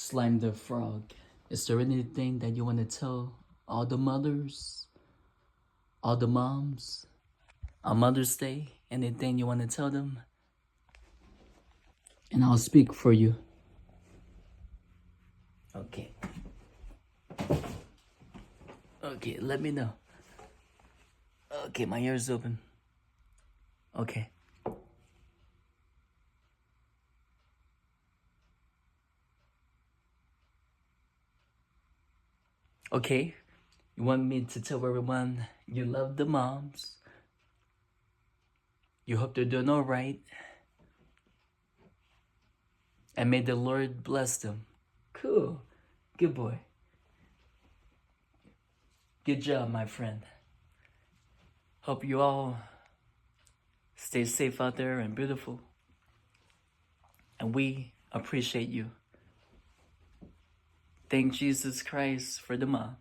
Slime the Frog. Is there anything that you want to tell all the mothers, all the moms on Mother's Day? Anything you want to tell them? And I'll speak for you. Okay. Okay, let me know. Okay, my ears open. Okay. Okay, you want me to tell everyone you love the moms. You hope they're doing all right. And may the Lord bless them. Cool. Good boy. Good job, my friend. Hope you all stay safe out there and beautiful. And we appreciate you. Thank Jesus Christ for the mom.